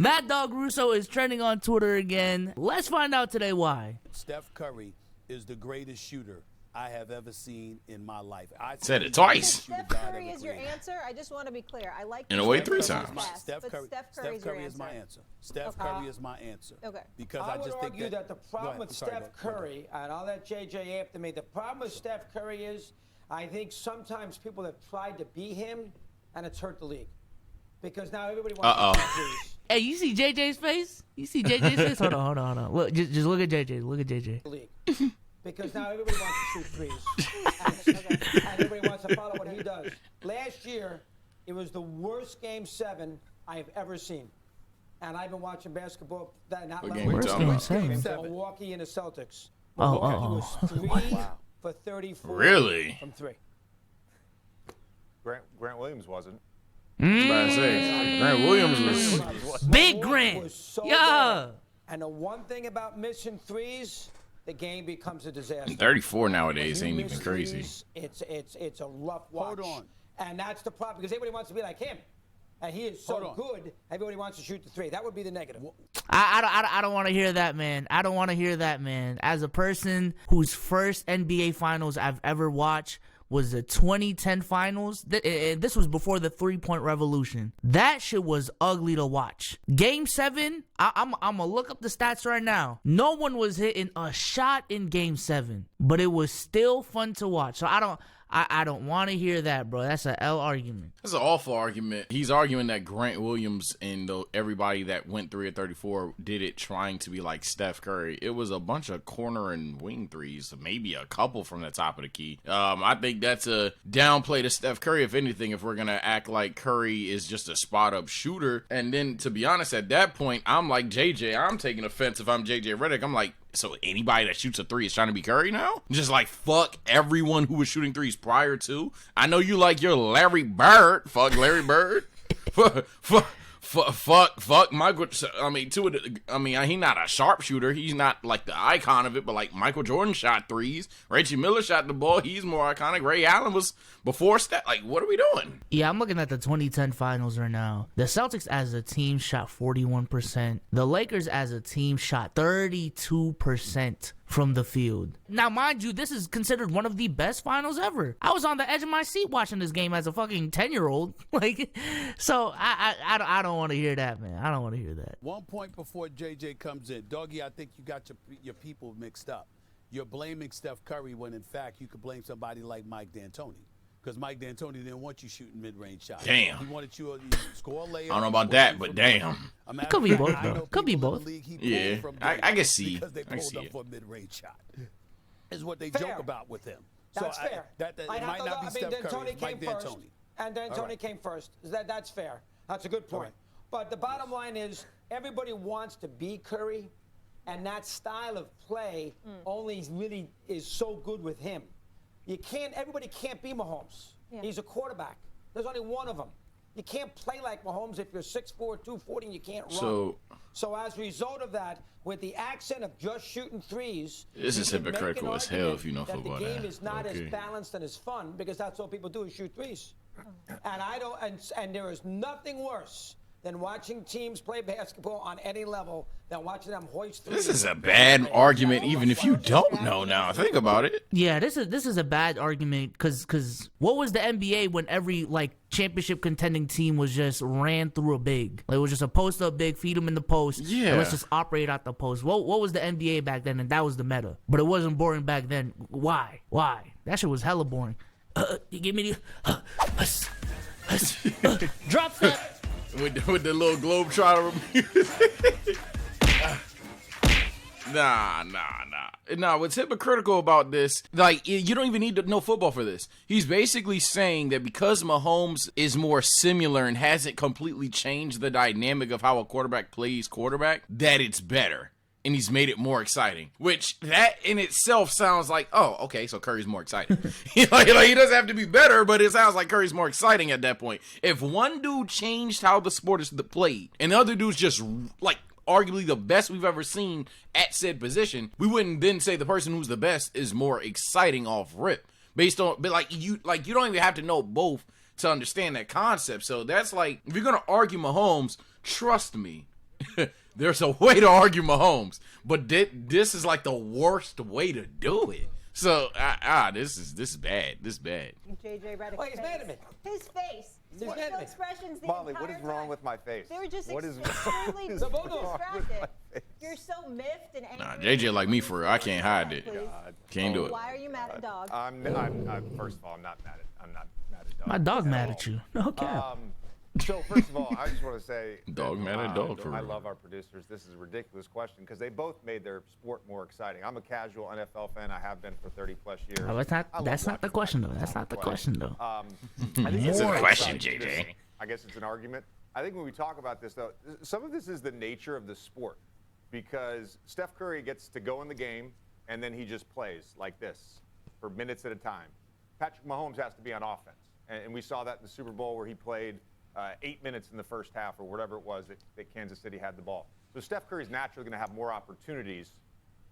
Mad Dog Russo is trending on Twitter again. Let's find out today why. Steph Curry is the greatest shooter I have ever seen in my life. I said it twice. Steph Curry is your answer? I just want to be clear. I like in a way 3 times. Steph Curry is my answer. Steph Curry is my answer. Okay. Because I just would think argue that the problem with Steph Curry, and I'll let JJ after me, the problem with Steph Curry is I think sometimes people have tried to be him, and it's hurt the league. Because now everybody wants to shoot. Hey, you see JJ's face? You see JJ's face? Hold on. Look, just look at JJ. Look at JJ. Because now everybody wants to shoot threes. And everybody wants to follow what he does. Last year, it was the worst Game 7 I have ever seen. And I've been watching basketball not long Worst Game 7? Milwaukee and the Celtics. Oh. Was 3 for 34 Really? from 3. Grant Williams wasn't. Grant Williams was Big Grant. Was so Yeah. bad. And the one thing about missing threes, the game becomes a disaster. 34 nowadays When you ain't even miss crazy. threes, it's a rough watch. Hold on. And that's the problem because everybody wants to be like him. And he is so good, everybody wants to shoot the 3. That would be the negative. I don't want to hear that, man. I don't want to hear that, man. As a person whose first NBA Finals I've ever watched was the 2010 Finals. This was before the three-point revolution. That shit was ugly to watch. Game 7, I'm gonna look up the stats right now. No one was hitting a shot in Game 7, but it was still fun to watch. So I don't want to hear that, bro. That's an L argument. That's an awful argument. He's arguing that Grant Williams and everybody that went 3 of 34 did it trying to be like Steph Curry. It was a bunch of corner and wing threes, maybe a couple from the top of the key. I think that's a downplay to Steph Curry, if anything, if we're going to act like Curry is just a spot-up shooter. And then, to be honest, at that point, I'm like JJ. I'm taking offense if I'm JJ Redick. I'm like, so anybody that shoots a 3 is trying to be Curry now? Just like fuck everyone who was shooting 3s prior to. I know you like your Larry Bird. Fuck Larry Bird. Fuck Michael. I mean, he's not a sharpshooter. He's not like the icon of it, but like Michael Jordan shot 3s. Reggie Miller shot the ball. He's more iconic. Ray Allen was before Steph. Like, what are we doing? Yeah, I'm looking at the 2010 Finals right now. The Celtics as a team shot 41%. The Lakers as a team shot 32% from the field. Now, mind you, this is considered one of the best finals ever. I was on the edge of my seat watching this game as a fucking 10-year-old. So I don't want to hear that, man. I don't want to hear that. 1 point before JJ comes in. Doggy, I think you got your people mixed up. You're blaming Steph Curry when, in fact, you could blame somebody like Mike D'Antoni. Because Mike D'Antoni didn't want you shooting mid-range shots. Damn. He wanted you to score a layup. I don't know about that, but damn. It could be both, bro. Could be both. Yeah, I can see. Because they pulled up for a mid-range shot. Is what they joke about with him. That's so fair. It might not be Steph Curry, it's Mike D'Antoni. And D'Antoni came first. That's fair. That's a good point. Right. But the bottom line is everybody wants to be Curry, and that style of play only really is so good with him. Everybody can't be Mahomes. Yeah. He's a quarterback. There's only one of them. You can't play like Mahomes if you're 6'4", 240, and you can't run. So as a result of that, with the accent of just shooting 3s, this is hypocritical as hell if you know football. The game is not as balanced and as fun because that's all people do is shoot 3s. And there is nothing worse than watching teams play basketball on any level than watching them hoist 3s. This is a bad argument, even if you don't know now. Think about it. Yeah, this is a bad argument because what was the NBA when every championship contending team was just ran through a big? It was just a post up big, feed them in the post. Yeah. And let's just operate out the post. What was the NBA back then? And that was the meta. But it wasn't boring back then. Why? That shit was hella boring. You give me the drop step. With the little Globetrotter music. Nah. What's hypocritical about this, you don't even need to know football for this. He's basically saying that because Mahomes is more similar and hasn't completely changed the dynamic of how a quarterback plays quarterback, that it's better. And he's made it more exciting, which that in itself sounds like, oh, okay, so Curry's more exciting. He doesn't have to be better, but it sounds like Curry's more exciting at that point. If one dude changed how the sport is played, and the other dude's just arguably the best we've ever seen at said position, we wouldn't then say the person who's the best is more exciting off rip. Based on, but you don't even have to know both to understand that concept. So that's if you're gonna argue Mahomes, trust me. There's a way to argue Mahomes, but this is like the worst way to do it. So this is bad. This is bad. JJ Redick's Oh, he's mad at me. His face. He's Facial mad at me. expressions the Molly, entire what is wrong time. with my face? They were just What is extremely The photo. distracted. You're so miffed and angry. Nah, JJ like me for real. I can't hide it. Please. Can't do it. Why are you mad at dog? I'm first of all, I'm not mad at dog. My dog mad at you. No cap. So first of all, I just want to say, Dog mad at dog for I real. love our producers. This is a ridiculous question because they both made their sport more exciting. I'm a casual NFL fan. I have been for 30 plus years. Oh, that's not the question though. That's not the question though. I think It's a more question, exciting. JJ. I guess it's an argument. I think when we talk about this, though, some of this is the nature of the sport because Steph Curry gets to go in the game and then he just plays like this for minutes at a time. Patrick Mahomes has to be on offense, and we saw that in the Super Bowl where he played 8 minutes in the first half or whatever it was that Kansas City had the ball. So Steph Curry's naturally going to have more opportunities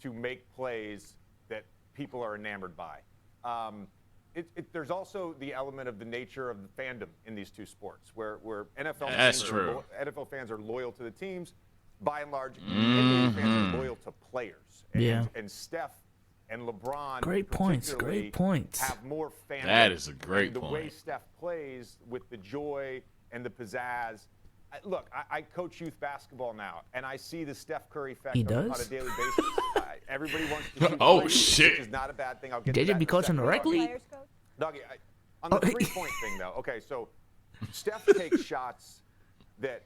to make plays that people are enamored by. There's also the element of the nature of the fandom in these two sports, where That's true. NFL fans are loyal to the teams. By and large, NBA fans are loyal to players. And Steph and LeBron Great points, particularly great points. have more fandom. That is a great and the way point. Steph plays with the joy and the pizzazz. Look, I coach youth basketball now, and I see the Steph Curry effect He on does? a daily basis. Everybody wants to shoot Oh, threes, shit. which is not a bad thing. I'll get to JJ that be in a coaching second. the rec league? Players coach? Doggy, on the three-point thing, though, okay, so Steph takes shots that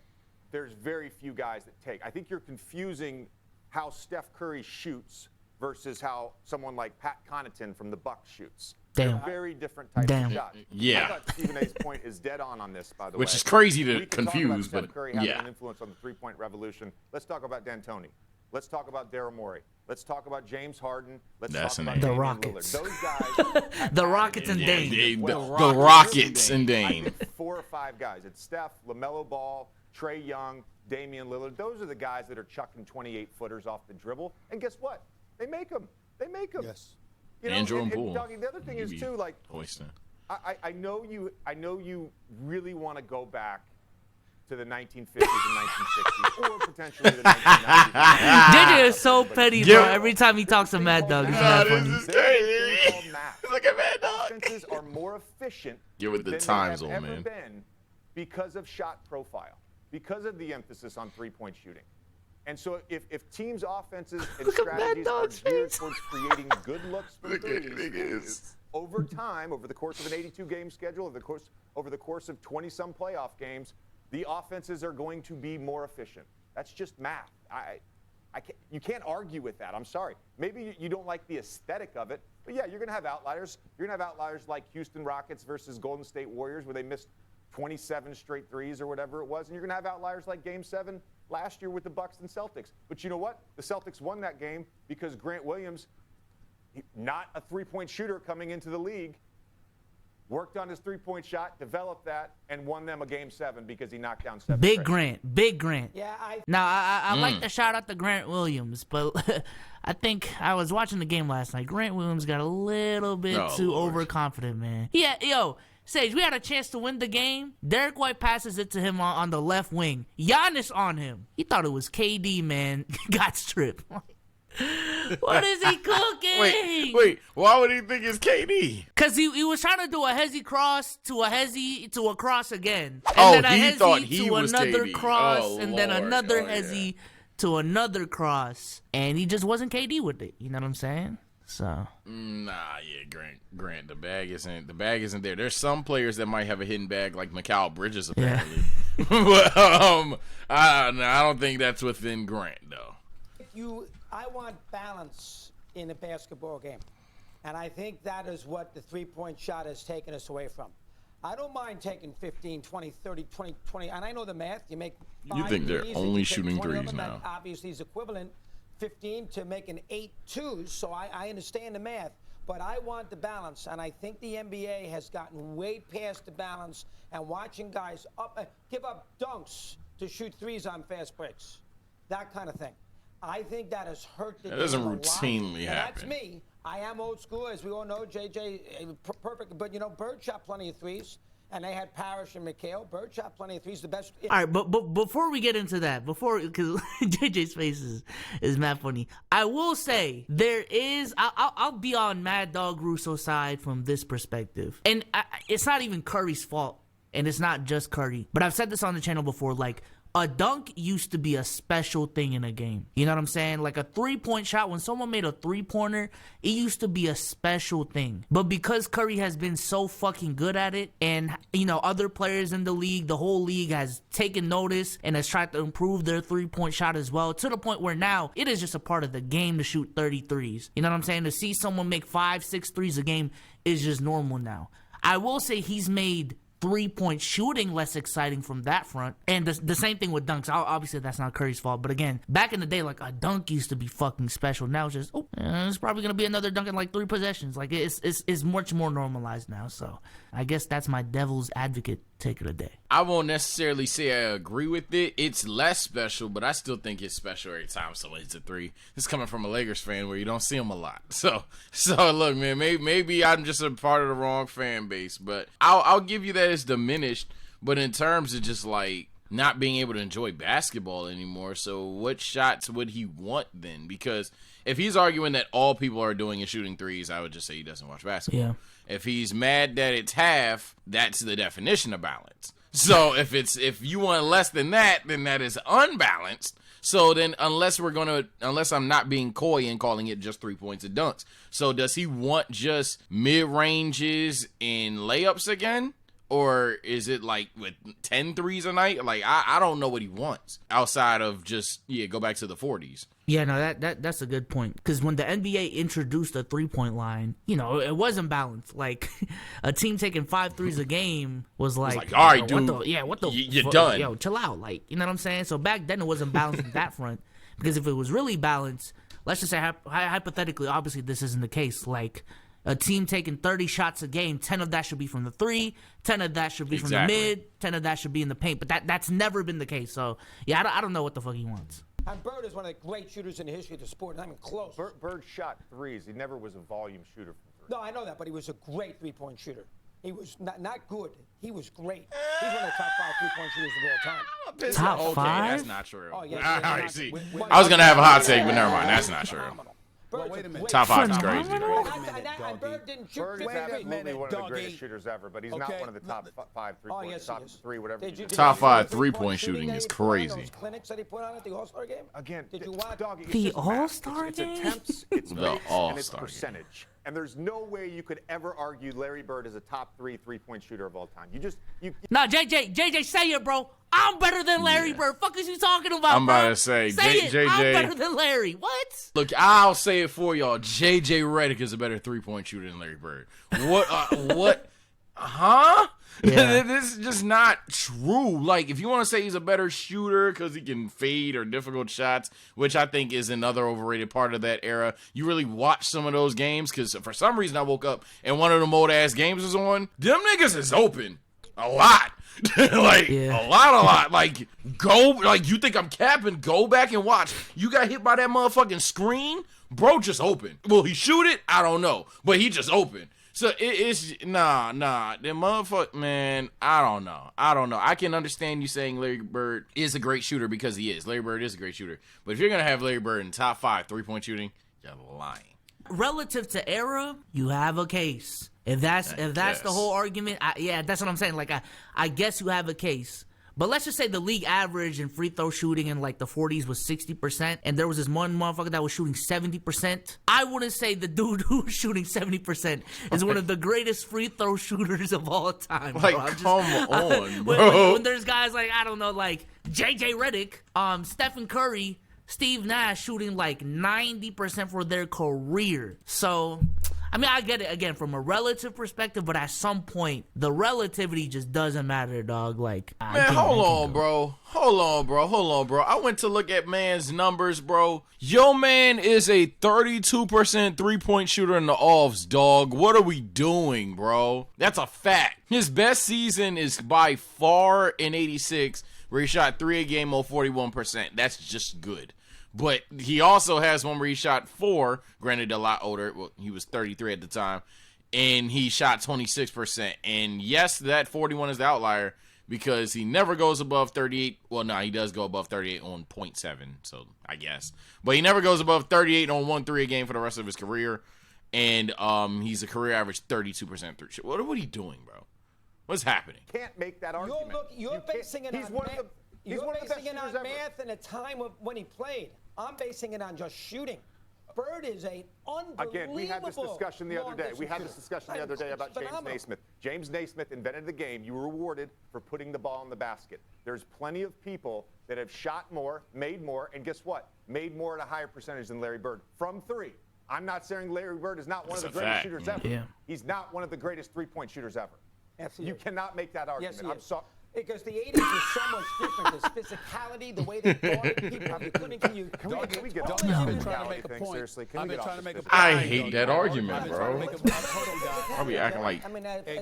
there's very few guys that take. I think you're confusing how Steph Curry shoots versus how someone like Pat Connaughton from the Bucks shoots. Damn. They're very different types Damn. of shots. Yeah. I thought Stephen A's point is dead on this, by the way. Which is crazy to We can talk confuse, about but Steph Curry having yeah. an influence on the three-point revolution. Let's talk about D'Antoni. Let's talk about Daryl Morey. Let's talk about James Harden. Let's That's talk an about A. The Damian Rockets. Lillard. Those guys have The had Rockets and an Dame. influence as The well. Rockets and Dame. I think 4 or 5 guys. It's Steph, LaMelo Ball, Trae Young, Damian Lillard. Those are the guys that are chucking 28-footers off the dribble. And guess what? They make them. They make them. Yes. You know, Andrew and and Poole. Doggy, the other thing is, too, like, Hoisting. I know you really want to go back to the 1950s and 1960s, or potentially the 1990s. JJ is so petty, bro. Every time he talks to Mad Dog, it's not Nah, funny. this is There's a crazy. thing called math. Look at Mad Dog. Offenses are more efficient Get with the than time they have zone, ever man. been because of shot profile, because of the emphasis on three-point shooting. And so if teams' offenses and Look at Mad strategies are Dog's geared face. towards creating good looks from Look at threes, niggas. over time, over the course of an 82-game schedule, over the course of 20-some playoff games, the offenses are going to be more efficient. That's just math. You can't argue with that. I'm sorry. Maybe you don't like the aesthetic of it, but yeah, you're going to have outliers. You're going to have outliers like Houston Rockets versus Golden State Warriors, where they missed 27 straight threes or whatever it was, and you're going to have outliers like Game 7 last year with the Bucks and Celtics. But you know what? The Celtics won that game because Grant Williams, not a three-point shooter coming into the league, worked on his three-point shot, developed that, and won them a Game 7 because he knocked down 7 Big straight. Grant. Big Grant. Yeah, Now, I like to shout out to Grant Williams, but I think I was watching the game last night. Grant Williams got a little bit Oh, too Lord. overconfident, man. Yeah, yo, Sage, we had a chance to win the game. Derek White passes it to him on the left wing. Giannis on him. He thought it was KD, man. Got stripped. What is he cooking? Wait. Why would he think it's KD? Cause he was trying to do a hezzy cross to a hezzy to a cross again, and Oh, then a he hezzy thought he to was another KD. cross, Oh, and then Lord. another Oh, yeah. hezzy to another cross, and he just wasn't KD with it. You know what I'm saying? So Nah, yeah, Grant. The bag isn't there. There's some players that might have a hidden bag, like Mikal Bridges, apparently. But I don't think that's within Grant, though. I want balance in a basketball game. And I think that is what the three-point shot has taken us away from. I don't mind taking 15, 20, 30, 20, and I know the math. You make You think they're threes, only you take shooting 20 of threes them, now. That obviously is equivalent 15 to making 8 twos, so I understand the math. But I want the balance, and I think the NBA has gotten way past the balance and watching guys give up dunks to shoot threes on fast breaks, that kind of thing. I think that has hurt the That game doesn't a lot. routinely And happen. That's me. I am old school, as we all know. JJ, perfect. But, Bird shot plenty of threes. and they had Parrish and McHale. Bird shot plenty of threes. The best. All right, but before we get into that, because JJ's face is mad funny, I will say there is. I'll be on Mad Dog Russo's side from this perspective, and it's not even Curry's fault, and it's not just Curry. But I've said this on the channel before, like. A dunk used to be a special thing in a game. You know what I'm saying? Like a 3-point shot, when someone made a 3-pointer, it used to be a special thing. But because Curry has been so fucking good at it, and, you know, other players in the league, the whole league has taken notice and has tried to improve their 3-point shot as well, to the point where now it is just a part of the game to shoot 33s. You know what I'm saying? To see someone make 5-6 threes a game is just normal now. I will say he's made 3-point shooting less exciting from that front, and the same thing with dunks. Obviously that's not Curry's fault, but again, back in the day, like a dunk used to be fucking special. Now it's just it's probably gonna be another dunk in like 3 possessions. Like it's much more normalized now. So I guess that's my devil's advocate take of the day. I won't necessarily say I agree with it. It's less special, but I still think it's special every time someone hits a 3. This is coming from a Lakers fan where you don't see them a lot. So look, man, maybe I'm just a part of the wrong fan base, but I'll give you that it's diminished. But in terms of just like not being able to enjoy basketball anymore, so what shots would he want then? Because if he's arguing that all people are doing is shooting 3s, I would just say he doesn't watch basketball. Yeah. If he's mad that it's half, that's the definition of balance. So if you want less than that, then that is unbalanced. So then unless I'm not being coy and calling it just 3 points and dunks. So does he want just mid-ranges and layups again? Or is it like with 10 threes a night? Like, I don't know what he wants outside of just, go back to the 40s. Yeah, no, that's a good point. Because when the NBA introduced a 3-point line, you know, it wasn't balanced. Like, a team taking 5 threes a game was like all right, dude. What the you're done. Yo, chill out. Like, you know what I'm saying? So back then it wasn't balanced on that front. Because if it was really balanced, let's just say hypothetically, obviously this isn't the case. Like, a team taking 30 shots a game, 10 of that should be from the 3, 10 of that should be from the mid, 10 of that should be in the paint. But that's never been the case. So, yeah, I don't know what the fuck he wants. And Bird is one of the great shooters in the history of the sport. Not even close. Bird shot 3s. He never was a volume shooter from 3. No, I know that, but he was a great 3-point shooter. He was not good. He was great. He's one of the top 5 3-point shooters of all time. Top 5? That's not true. Oh, yeah. I was going to have a hot take, but never mind. That's not true. Well, wait a minute. Top 5 is crazy. And Bird didn't shoot Bird is 50 absolutely one of the Doggy. greatest shooters ever, but he's not one of the top 5 3-point, yes, he top is. 3, whatever. Top 5 3-point shooting is crazy. Those clinics that he put on at the All-Star game? Again, Did you watch Doggy, it's The just math. All-Star game? It's attempts, it's The makes, and it's All-Star game. percentage. And there's no way you could ever argue Larry Bird is a top 3 3-point shooter of all time. Nah, JJ, say it, bro. I'm better than Larry Bird. Fuck is you talking about, I'm about to say, JJ. I'm JJ. better than Larry. What? Look, I'll say it for y'all. JJ Redick is a better 3-point shooter than Larry Bird. What? What? Huh? Yeah. This is just not true. Like, if you want to say he's a better shooter because he can fade or difficult shots, which I think is another overrated part of that era, you really watch some of those games because for some reason I woke up and one of them old-ass games was on. Them niggas is open. A lot. A lot. Like, you think I'm capping, go back and watch. You got hit by that motherfucking screen? Bro just open. Will he shoot it? I don't know. But he just open. So it's nah. The motherfucker, man, I don't know. I can understand you saying Larry Bird is a great shooter because he is. Larry Bird is a great shooter. But if you're going to have Larry Bird in top 5 3-point shooting, you're lying. Relative to era, you have a case. If that's the whole argument, that's what I'm saying. Like, I guess you have a case. But let's just say the league average in free throw shooting in like the 40s was 60%, and there was this one motherfucker that was shooting 70%. I wouldn't say the dude who's shooting 70% is one of the greatest free throw shooters of all time. Bro. Like, come on, bro. When there's guys like, I don't know, like JJ Redick, Stephen Curry, Steve Nash shooting like 90% for their career. So, I mean, I get it, again, from a relative perspective, but at some point, the relativity just doesn't matter, dog. Like, man, hold on, bro. I went to look at man's numbers, bro. Yo, man is a 32% 3-point shooter in the offs, dog. What are we doing, bro? That's a fact. His best season is by far in 86, where he shot 3 a game on 41%. That's just good. But he also has one where he shot 4, granted a lot older. Well, he was 33 at the time. and he shot 26%. And yes, that 41 is the outlier because he never goes above 38. Well, no, he does go above 38 on 0.7, so I guess. But he never goes above 38 on 1-3 a game for the rest of his career. And he's a career average 32% through. What are you doing, bro? What's happening? Can't make that argument. You're basing it on math. You're basing it on math and a time of when he played. I'm basing it on just shooting. Bird is a unbelievable. Again, we had this discussion the other day. We had this discussion the other day about James Naismith. James Naismith invented the game. You were rewarded for putting the ball in the basket. There's plenty of people that have shot more, made more, and guess what? Made more at a higher percentage than Larry Bird from three. I'm not saying Larry Bird is not one of the greatest shooters ever. Yeah. He's not one of the greatest three-point shooters ever. Absolutely. You cannot make that argument. Yes, he I'm is. sorry. Because the 80s was so much different. His physicality, the way they guarded people. Can we get off Doggy's this been trying to mentality make a thing? point. Seriously, can I've we been get trying off to make this a mentality? I point. hate that argument, bro. I'll be acting like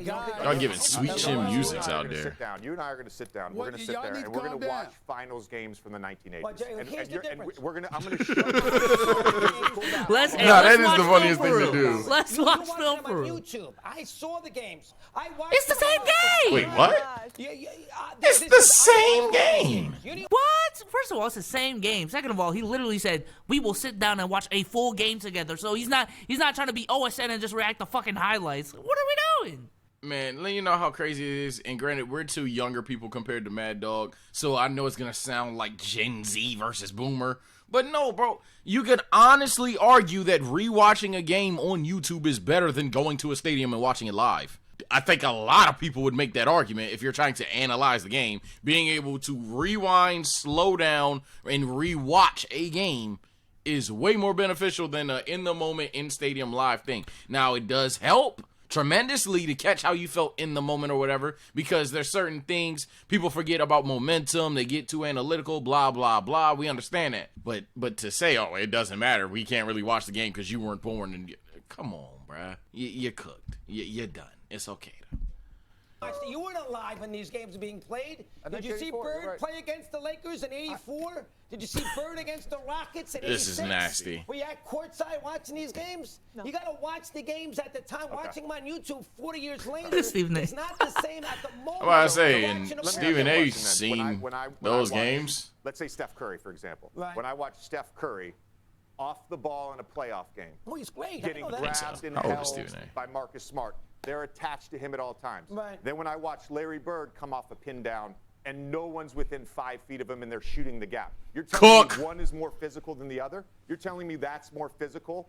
y'all giving sweet chin musics out there. Sit down. You and I are going to sit down. What? We're going to sit Y'all there need and to we're going calm to watch down. finals games from the 1980s. Well, Jay, here's the difference. I'm going to show you. Let's that is watch the film funniest for thing to real. do. Let's You watch watch film them for on real. YouTube. I saw the games. I watched It's the them same all. game. Wait, what? It's This the is- same game. You need- What? First of all, it's the same game. Second of all, he literally said we will sit down and watch a full game together. So he's not trying to be OSN and just react to fucking highlights. What are we doing? Man, let you know how crazy it is. And granted, we're two younger people compared to Mad Dog, so I know it's gonna sound like Gen Z versus Boomer. But no, bro, you could honestly argue that rewatching a game on YouTube is better than going to a stadium and watching it live. I think a lot of people would make that argument if you're trying to analyze the game. Being able to rewind, slow down, and rewatch a game is way more beneficial than a in-the-moment, in-stadium live thing. Now, it does help tremendously to catch how you felt in the moment or whatever, because there's certain things people forget about momentum, they get too analytical, blah blah blah. We understand that, but to say, oh, it doesn't matter, we can't really watch the game because you weren't born, and come on, bruh, you're cooked, you're done. It's okay though. You weren't alive when these games were being played. Did you see 84, Bird right. play against the Lakers in '84? Did you see Bird against the Rockets in '86? This is nasty. Were you at courtside watching these games? No. You got to watch the games at the time. Watching them on YouTube 40 years later, Stephen A. it's not the same at the moment. Well, I say, You're and watching them Stephen all. A. When seen when I those watch- games. Let's say Steph Curry, for example. Right. When I watch Steph Curry off the ball in a playoff game, Oh, he's great. getting I know that. grabbed and How old is held Stephen A? by Marcus Smart, they're attached to him at all times. Right. Then when I watch Larry Bird come off a pin down and no one's within 5 feet of him and they're shooting the gap, you're telling Cook. me one is more physical than the other? You're telling me that's more physical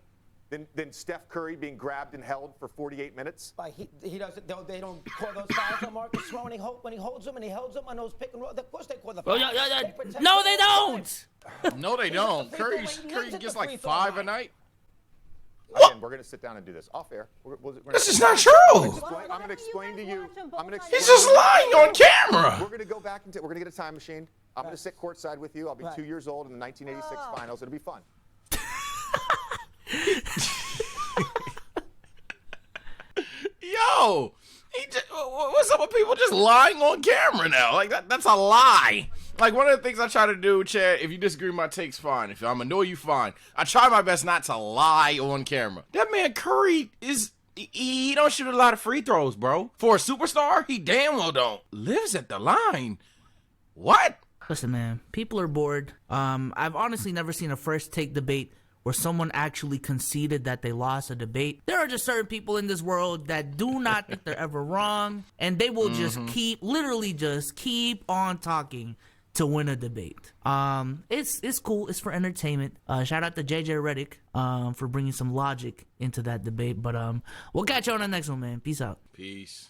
than Steph Curry being grabbed and held for 48 minutes? But he doesn't. They don't call those fouls on Marcus Smart when he holds them and he holds them on those pick and roll. Of course they call the Oh, fouls. yeah. They protect No, him they all the time. don't. No, they don't. the free Curry throw line. He lives at gets the like free throw 5 a line. night. Again, we're going to sit down and do this off air. This is not true. I'm going to explain to you. I'm going to explain. He's just lying on camera. We're going to go back and we're going to get a time machine. I'm going to sit courtside with you. I'll be 2 years old in the 1986 finals. It'll be fun. Yo, what's up with people just lying on camera now? Like that's a lie. Like one of the things I try to do, Chad, if you disagree with my takes, fine. If I'm annoy you, fine. I try my best not to lie on camera. That man Curry he don't shoot a lot of free throws, bro. For a superstar, he damn well don't. Lives at the line. What? Listen, man, people are bored. I've honestly never seen a first take debate where someone actually conceded that they lost a debate. There are just certain people in this world that do not think they're ever wrong, and they will just literally just keep on talking to win a debate. It's cool. It's for entertainment. Shout out to JJ Redick for bringing some logic into that debate. But we'll catch you on the next one, man. Peace out. Peace.